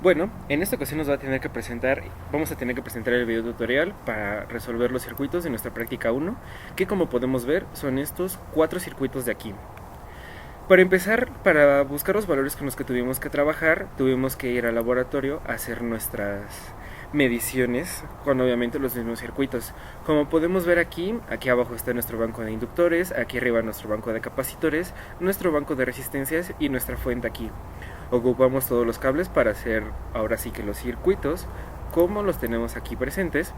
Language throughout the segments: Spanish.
Bueno, en esta ocasión vamos a tener que presentar el video tutorial para resolver los circuitos de nuestra práctica 1, que como podemos ver son estos 4 circuitos de aquí. Para empezar, para buscar los valores con los que tuvimos que trabajar, tuvimos que ir al laboratorio a hacer nuestras mediciones con obviamente los mismos circuitos. Como podemos ver aquí abajo está nuestro banco de inductores, aquí arriba nuestro banco de capacitores, nuestro banco de resistencias y nuestra fuente aquí. Ocupamos todos los cables para hacer ahora sí que los circuitos como los tenemos aquí presentes,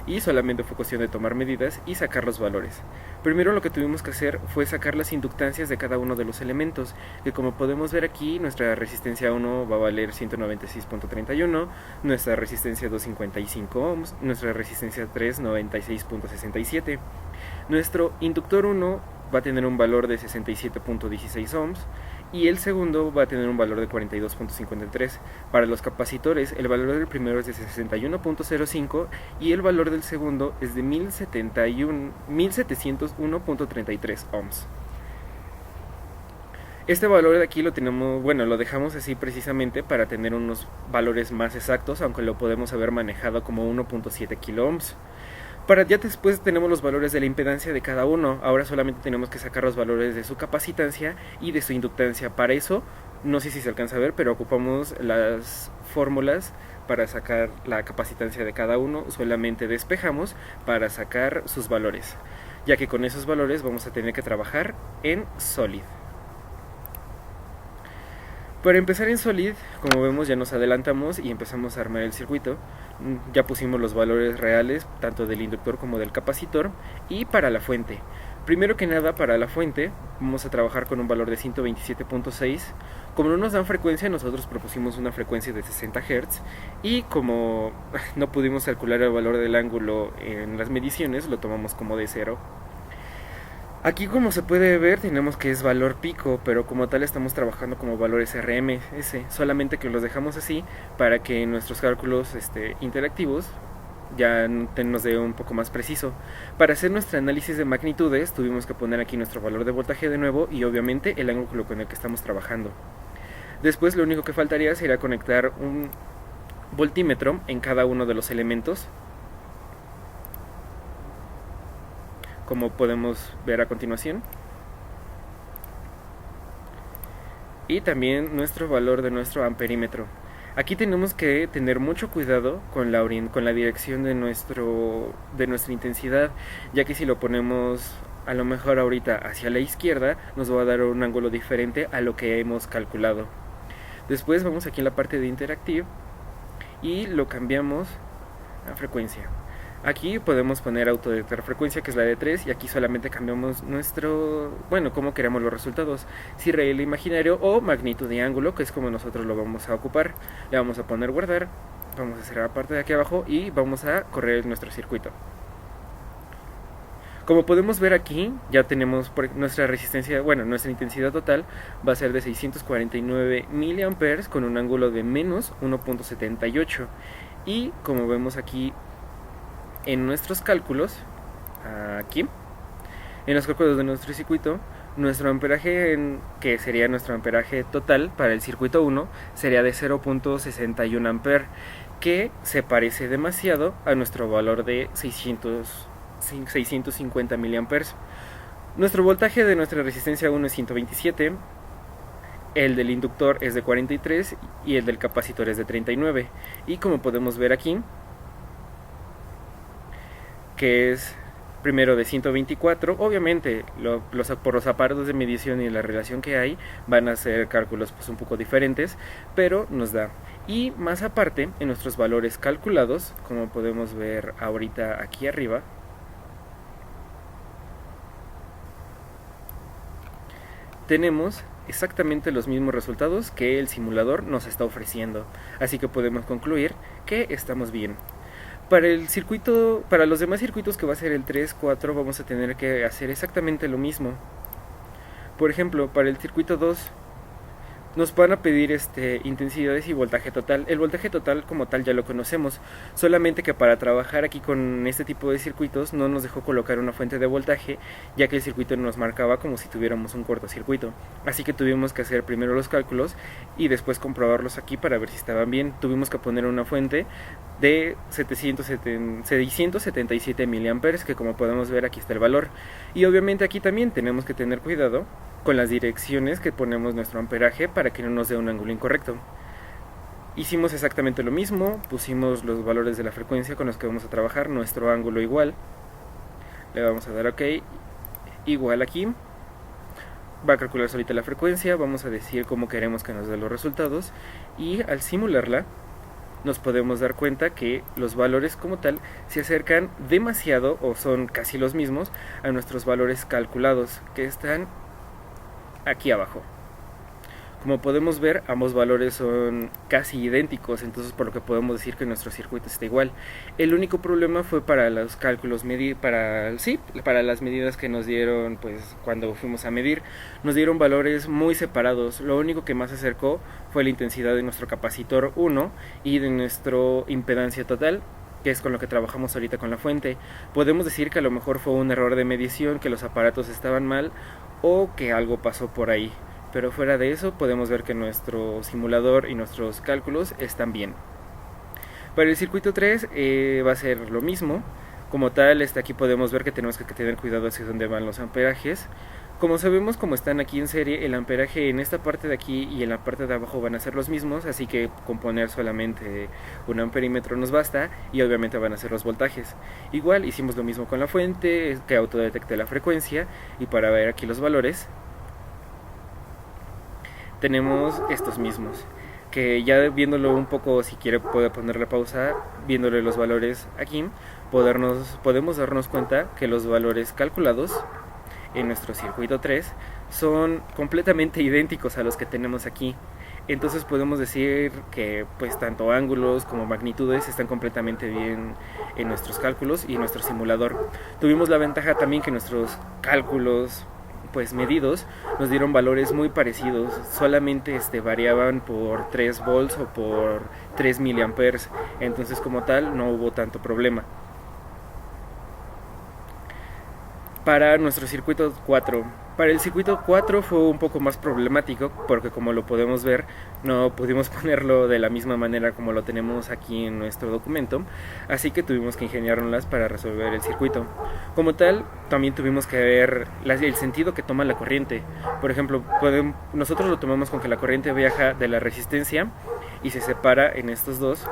y solamente fue cuestión de tomar medidas y sacar los valores. Primero lo que tuvimos que hacer fue sacar las inductancias de cada uno de los elementos, que como podemos ver aquí, nuestra resistencia 1 va a valer 196.31, nuestra resistencia 2 55 ohms, nuestra resistencia 3 96.67. Nuestro inductor 1 va a tener un valor de 67.16 ohms y el segundo va a tener un valor de 42.53. Para los capacitores, el valor del primero es de 61.05 y el valor del segundo es de 1701.33 ohms. Este valor de aquí lo dejamos así precisamente para tener unos valores más exactos, aunque lo podemos haber manejado como 1.7 kilo ohms. Ya después tenemos los valores de la impedancia de cada uno. Ahora solamente tenemos que sacar los valores de su capacitancia y de su inductancia. Para eso, no sé si se alcanza a ver, pero ocupamos las fórmulas para sacar la capacitancia de cada uno. Solamente despejamos para sacar sus valores, ya que con esos valores vamos a tener que trabajar en Solid. Para empezar en Solid, como vemos, ya nos adelantamos y empezamos a armar el circuito. Ya pusimos los valores reales tanto del inductor como del capacitor. Y para la fuente, primero que nada, para la fuente vamos a trabajar con un valor de 127.6. Como no nos dan frecuencia, nosotros propusimos una frecuencia de 60 Hz, y como no pudimos calcular el valor del ángulo en las mediciones, lo tomamos como de 0. Aquí, como se puede ver, tenemos que es valor pico, pero como tal estamos trabajando como valores RMS, solamente que los dejamos así para que nuestros cálculos interactivos ya nos dé un poco más preciso. Para hacer nuestro análisis de magnitudes tuvimos que poner aquí nuestro valor de voltaje de nuevo y obviamente el ángulo con el que estamos trabajando. Después lo único que faltaría sería conectar un voltímetro en cada uno de los elementos, como podemos ver a continuación, y también nuestro valor de nuestro amperímetro. Aquí tenemos que tener mucho cuidado con la dirección de nuestra intensidad, ya que si lo ponemos a lo mejor ahorita hacia la izquierda, nos va a dar un ángulo diferente a lo que hemos calculado. Después vamos aquí en la parte de Interactive y lo cambiamos a frecuencia. Aquí podemos poner autodetectar frecuencia, que es la de 3, y aquí solamente cambiamos cómo queremos los resultados, si real o imaginario o magnitud de ángulo, que es como nosotros lo vamos a ocupar. Le vamos a poner guardar, vamos a cerrar la parte de aquí abajo y vamos a correr nuestro circuito. Como podemos ver aquí, ya tenemos nuestra resistencia, nuestra intensidad total va a ser de 649 mA con un ángulo de menos 1.78, y como vemos aquí en nuestros cálculos, aquí en los cálculos de nuestro circuito, nuestro amperaje, que sería nuestro amperaje total para el circuito 1, sería de 0.61 amper, que se parece demasiado a nuestro valor de 650 miliamperes. Nuestro voltaje de nuestra resistencia 1 es 127, el del inductor es de 43 y el del capacitor es de 39, y como podemos ver aquí, que es primero de 124, obviamente por los aparatos de medición y la relación que hay van a ser cálculos un poco diferentes, pero nos da. Y más aparte, en nuestros valores calculados, como podemos ver ahorita aquí arriba, tenemos exactamente los mismos resultados que el simulador nos está ofreciendo, así que podemos concluir que estamos bien. Para los demás circuitos, que va a ser el 3, 4, vamos a tener que hacer exactamente lo mismo. Por ejemplo, para el circuito 2 nos van a pedir intensidades y voltaje total. El voltaje total como tal ya lo conocemos, solamente que para trabajar aquí con este tipo de circuitos no nos dejó colocar una fuente de voltaje, ya que el circuito nos marcaba como si tuviéramos un cortocircuito. Así que tuvimos que hacer primero los cálculos y después comprobarlos aquí para ver si estaban bien. Tuvimos que poner una fuente de 677 miliamperes, que como podemos ver aquí está el valor. Y obviamente aquí también tenemos que tener cuidado con las direcciones que ponemos nuestro amperaje para que no nos dé un ángulo incorrecto. Hicimos exactamente lo mismo, pusimos los valores de la frecuencia con los que vamos a trabajar, nuestro ángulo igual, le vamos a dar OK, igual aquí, va a calcular solita la frecuencia, vamos a decir cómo queremos que nos dé los resultados y al simularla nos podemos dar cuenta que los valores como tal se acercan demasiado o son casi los mismos a nuestros valores calculados que están aquí abajo. Como podemos ver, ambos valores son casi idénticos, entonces por lo que podemos decir que nuestro circuito está igual. El único problema fue para los cálculos, para las medidas que nos dieron pues cuando fuimos a medir. Nos dieron valores muy separados. Lo único que más se acercó fue la intensidad de nuestro capacitor 1 y de nuestra impedancia total, que es con lo que trabajamos ahorita con la fuente. Podemos decir que a lo mejor fue un error de medición, que los aparatos estaban mal o que algo pasó por ahí, pero fuera de eso podemos ver que nuestro simulador y nuestros cálculos están bien. Para el circuito 3 va a ser lo mismo. Como tal, aquí podemos ver que tenemos que tener cuidado hacia dónde van los amperajes. Como sabemos, como están aquí en serie, el amperaje en esta parte de aquí y en la parte de abajo van a ser los mismos, así que con poner solamente un amperímetro nos basta y obviamente van a ser los voltajes. Igual hicimos lo mismo con la fuente, que autodetecte la frecuencia, y para ver aquí los valores tenemos estos mismos, que ya viéndolo un poco, si quiere puede ponerle pausa, viéndole los valores aquí, podemos darnos cuenta que los valores calculados en nuestro circuito 3 son completamente idénticos a los que tenemos aquí. Entonces podemos decir que pues tanto ángulos como magnitudes están completamente bien en nuestros cálculos y en nuestro simulador. Tuvimos la ventaja también que nuestros cálculos pues medidos nos dieron valores muy parecidos, solamente variaban por 3 volts o por 3 miliamperes, entonces como tal no hubo tanto problema. Para nuestro circuito 4, para el circuito 4 fue un poco más problemático porque, como lo podemos ver, no pudimos ponerlo de la misma manera como lo tenemos aquí en nuestro documento, así que tuvimos que ingeniárnoslas para resolver el circuito. Como tal, también tuvimos que ver el sentido que toma la corriente. Por ejemplo, nosotros lo tomamos con que la corriente viaja de la resistencia y se separa en estos dos,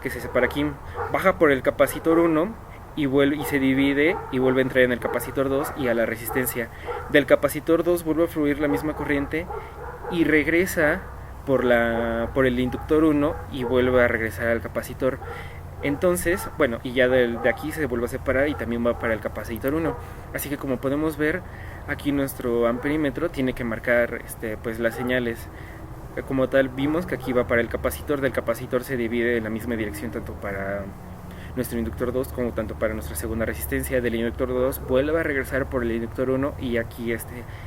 que se separa aquí, baja por el capacitor 1 y se divide y vuelve a entrar en el capacitor 2 y a la resistencia. Del capacitor 2 vuelve a fluir la misma corriente y regresa por el inductor 1 y vuelve a regresar al capacitor. Entonces, bueno, y ya de aquí se vuelve a separar y también va para el capacitor 1. Así que como podemos ver, aquí nuestro amperímetro tiene que marcar pues las señales. Como tal, vimos que aquí va para el capacitor, del capacitor se divide en la misma dirección tanto para nuestro inductor 2 como tanto para nuestra segunda resistencia. Del inductor 2 vuelve a regresar por el inductor 1 y aquí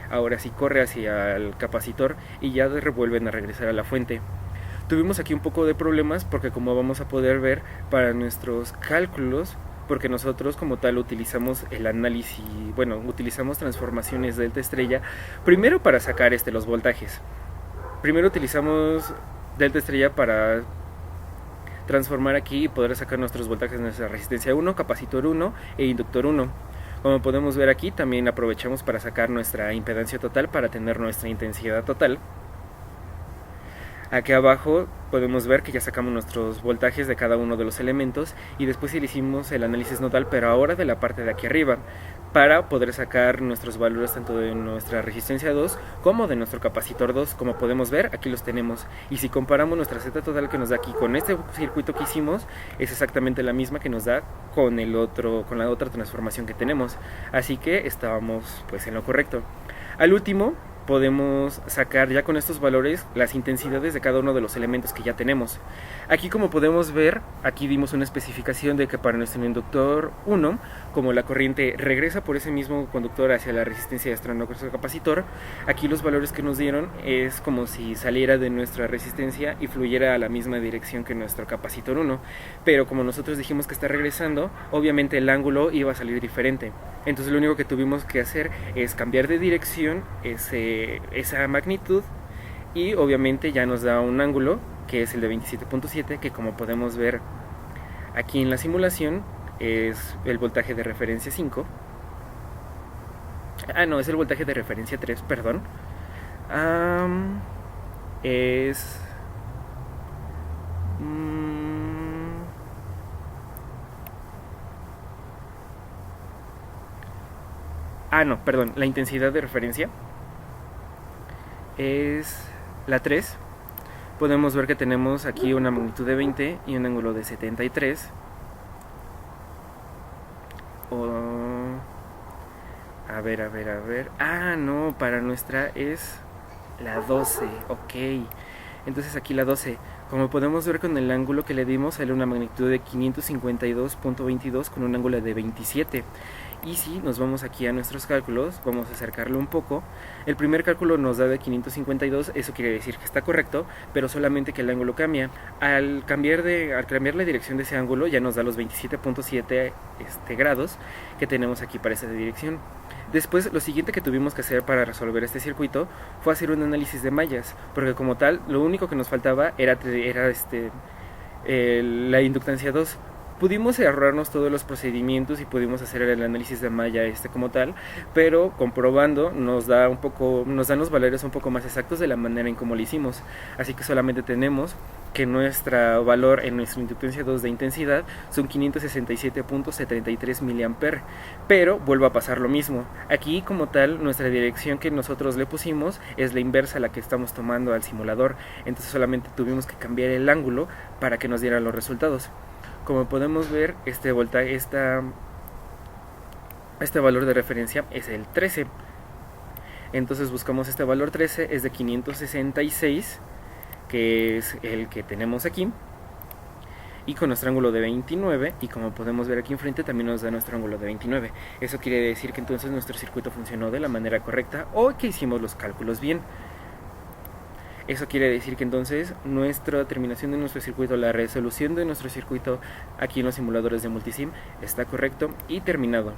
ahora sí corre hacia el capacitor y ya vuelven a regresar a la fuente. Tuvimos aquí un poco de problemas porque, como vamos a poder ver, para nuestros cálculos, porque nosotros como tal utilizamos el análisis, utilizamos transformaciones delta estrella primero para sacar los voltajes. Primero utilizamos delta estrella para transformar aquí y poder sacar nuestros voltajes de nuestra resistencia 1, capacitor 1 e inductor 1. Como podemos ver aquí, también aprovechamos para sacar nuestra impedancia total para tener nuestra intensidad total. Aquí abajo podemos ver que ya sacamos nuestros voltajes de cada uno de los elementos y después hicimos el análisis nodal, pero ahora de la parte de aquí arriba, para poder sacar nuestros valores tanto de nuestra resistencia 2 como de nuestro capacitor 2. Como podemos ver, aquí los tenemos, y si comparamos nuestra Z total que nos da aquí con este circuito que hicimos, es exactamente la misma que nos da con la otra transformación que tenemos, así que estábamos pues en lo correcto. Al último podemos sacar ya con estos valores las intensidades de cada uno de los elementos que ya tenemos. Aquí, como podemos ver, aquí dimos una especificación de que para nuestro inductor 1, como la corriente regresa por ese mismo conductor hacia la resistencia de nuestro capacitor, aquí los valores que nos dieron es como si saliera de nuestra resistencia y fluyera a la misma dirección que nuestro capacitor 1, pero como nosotros dijimos que está regresando, obviamente el ángulo iba a salir diferente. Entonces lo único que tuvimos que hacer es cambiar de dirección esa magnitud, y obviamente ya nos da un ángulo que es el de 27.7, que como podemos ver aquí en la simulación es el voltaje de referencia 5. No, es el voltaje de referencia 3, perdón. Es... no, perdón, la intensidad de referencia es la 3. Podemos ver que tenemos aquí una magnitud de 20 y un ángulo de 73. A ver. No, para nuestra es la 12. Ok. Entonces aquí la 12. Como podemos ver con el ángulo que le dimos, sale una magnitud de 552.22 con un ángulo de 27. Y si nos vamos aquí a nuestros cálculos, vamos a acercarlo un poco. El primer cálculo nos da de 552, eso quiere decir que está correcto, pero solamente que el ángulo cambia. Al cambiar la dirección de ese ángulo, ya nos da los 27.7 grados que tenemos aquí para esa dirección. Después, lo siguiente que tuvimos que hacer para resolver este circuito fue hacer un análisis de mallas, porque como tal, lo único que nos faltaba era la inductancia 2. Pudimos ahorrarnos todos los procedimientos y pudimos hacer el análisis de malla como tal, pero comprobando nos dan los valores un poco más exactos de la manera en cómo lo hicimos. Así que solamente tenemos que nuestro valor en nuestra inductancia 2 de intensidad son 567.73 mA, pero vuelvo a pasar lo mismo. Aquí como tal, nuestra dirección que nosotros le pusimos es la inversa a la que estamos tomando al simulador, entonces solamente tuvimos que cambiar el ángulo para que nos dieran los resultados. Como podemos ver, este valor de referencia es el 13. Entonces buscamos este valor 13, es de 566, que es el que tenemos aquí, y con nuestro ángulo de 29, y como podemos ver aquí enfrente también nos da nuestro ángulo de 29. Eso quiere decir que entonces nuestro circuito funcionó de la manera correcta, o que hicimos los cálculos bien. Eso quiere decir que entonces nuestra terminación de nuestro circuito, la resolución de nuestro circuito aquí en los simuladores de Multisim está correcto y terminado.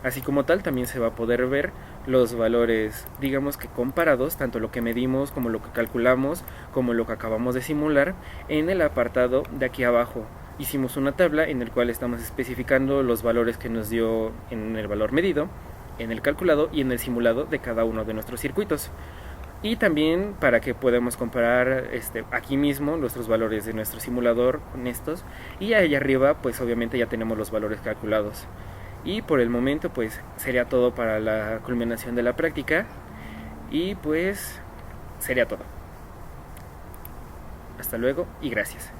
Así como tal, también se va a poder ver los valores, digamos que comparados, tanto lo que medimos como lo que calculamos, como lo que acabamos de simular, en el apartado de aquí abajo. Hicimos una tabla en la cual estamos especificando los valores que nos dio en el valor medido, en el calculado y en el simulado de cada uno de nuestros circuitos. Y también para que podamos comparar aquí mismo nuestros valores de nuestro simulador con estos, y ahí arriba pues obviamente ya tenemos los valores calculados. Y por el momento pues sería todo para la culminación de la práctica, y pues sería todo. Hasta luego y gracias.